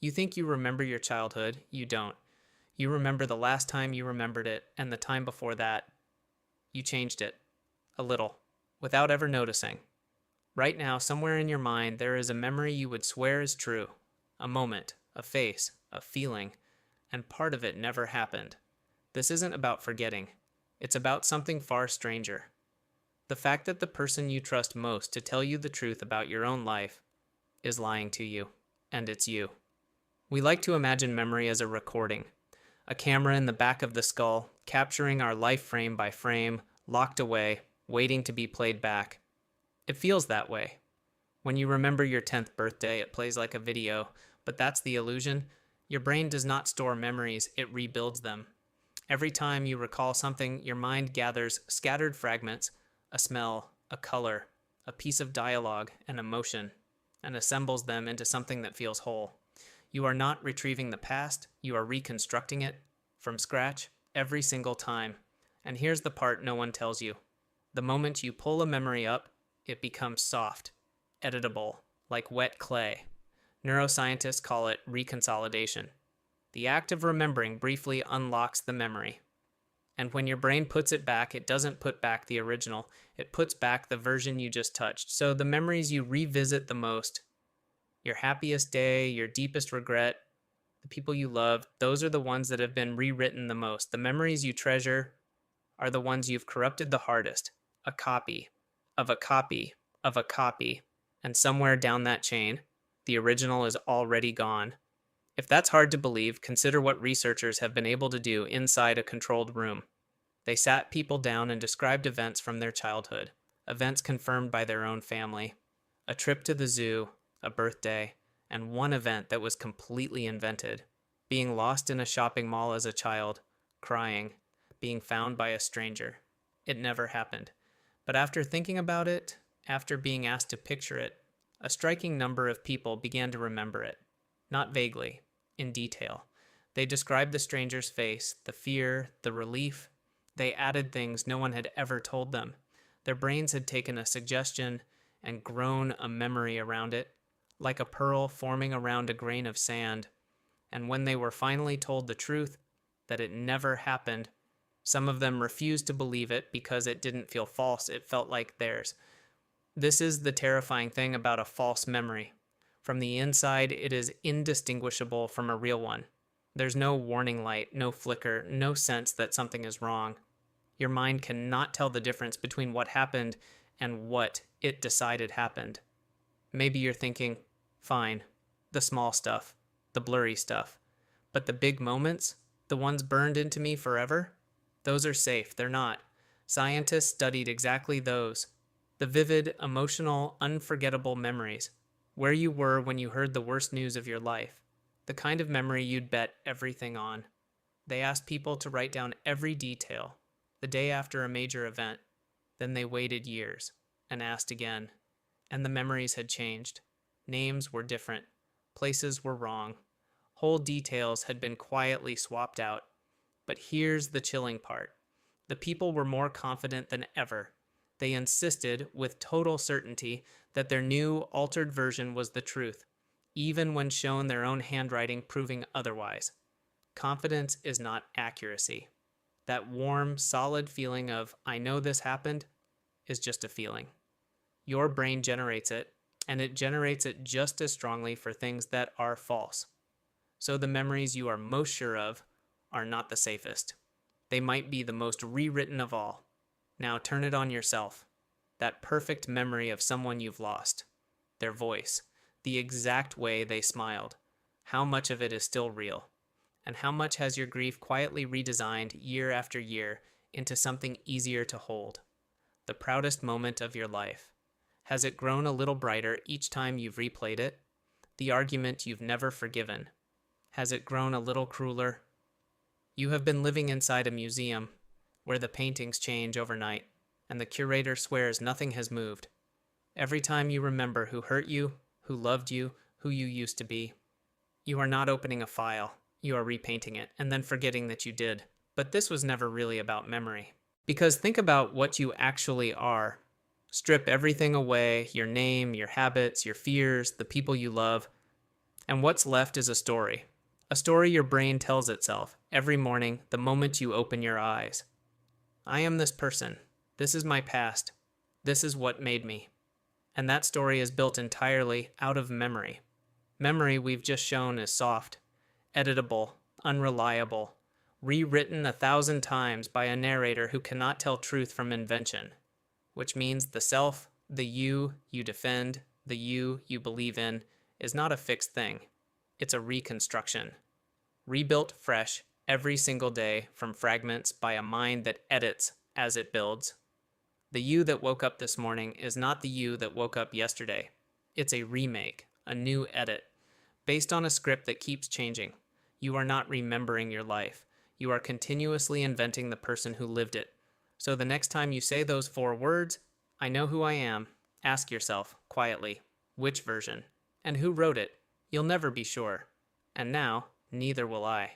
You think you remember your childhood, you don't. You remember the last time you remembered it, and the time before that. You changed it. A little. Without ever noticing. Right now, somewhere in your mind, there is a memory you would swear is true. A moment, a face, a feeling, and part of it never happened. This isn't about forgetting. It's about something far stranger. The fact that the person you trust most to tell you the truth about your own life is lying to you, and it's you. We like to imagine memory as a recording, a camera in the back of the skull, capturing our life frame by frame, locked away, waiting to be played back. It feels that way. When you remember your 10th birthday, it plays like a video, but that's the illusion. Your brain does not store memories, it rebuilds them. Every time you recall something, your mind gathers scattered fragments, a smell, a color, a piece of dialogue, an emotion, and assembles them into something that feels whole. You are not retrieving the past, you are reconstructing it from scratch every single time. And here's the part no one tells you. The moment you pull a memory up, it becomes soft, editable, like wet clay. Neuroscientists call it reconsolidation. The act of remembering briefly unlocks the memory. And when your brain puts it back, it doesn't put back the original, it puts back the version you just touched. So the memories you revisit the most, your happiest day, your deepest regret, the people you love, those are the ones that have been rewritten the most. The memories you treasure are the ones you've corrupted the hardest. A copy of a copy of a copy. And somewhere down that chain, the original is already gone. If that's hard to believe, consider what researchers have been able to do inside a controlled room. They sat people down and described events from their childhood, events confirmed by their own family, a trip to the zoo, a birthday, and one event that was completely invented, being lost in a shopping mall as a child, crying, being found by a stranger. It never happened. But after thinking about it, after being asked to picture it, a striking number of people began to remember it. Not vaguely, in detail. They described the stranger's face, the fear, the relief. They added things no one had ever told them. Their brains had taken a suggestion and grown a memory around it, like a pearl forming around a grain of sand. And when they were finally told the truth, that it never happened, some of them refused to believe it because it didn't feel false, it felt like theirs. This is the terrifying thing about a false memory. From the inside, it is indistinguishable from a real one. There's no warning light, no flicker, no sense that something is wrong. Your mind cannot tell the difference between what happened and what it decided happened. Maybe you're thinking, fine, the small stuff, the blurry stuff. But the big moments, the ones burned into me forever, those are safe, they're not. Scientists studied exactly those. The vivid, emotional, unforgettable memories. Where you were when you heard the worst news of your life. The kind of memory you'd bet everything on. They asked people to write down every detail, the day after a major event. Then they waited years and asked again. And the memories had changed. Names were different. Places were wrong. Whole details had been quietly swapped out. But here's the chilling part. The people were more confident than ever. They insisted, with total certainty, that their new, altered version was the truth, even when shown their own handwriting proving otherwise. Confidence is not accuracy. That warm, solid feeling of, I know this happened, is just a feeling. Your brain generates it, and it generates it just as strongly for things that are false. So the memories you are most sure of are not the safest. They might be the most rewritten of all. Now turn it on yourself. That perfect memory of someone you've lost. Their voice. The exact way they smiled. How much of it is still real? And how much has your grief quietly redesigned year after year into something easier to hold? The proudest moment of your life. Has it grown a little brighter each time you've replayed it? The argument you've never forgiven. Has it grown a little crueler? You have been living inside a museum where the paintings change overnight and the curator swears nothing has moved. Every time you remember who hurt you, who loved you, who you used to be, you are not opening a file, you are repainting it and then forgetting that you did. But this was never really about memory. Because think about what you actually are. Strip everything away, your name, your habits, your fears, the people you love. And what's left is a story. A story your brain tells itself every morning the moment you open your eyes. I am this person. This is my past. This is what made me. And that story is built entirely out of memory. Memory we've just shown is soft, editable, unreliable, rewritten 1,000 times by a narrator who cannot tell truth from invention, which means the self, the you defend, the you believe in, is not a fixed thing. It's a reconstruction. Rebuilt fresh every single day from fragments by a mind that edits as it builds. The you that woke up this morning is not the you that woke up yesterday. It's a remake, a new edit, based on a script that keeps changing. You are not remembering your life. You are continuously inventing the person who lived it. So the next time you say those 4 words, I know who I am, ask yourself, quietly, which version? And who wrote it? You'll never be sure. And now, neither will I.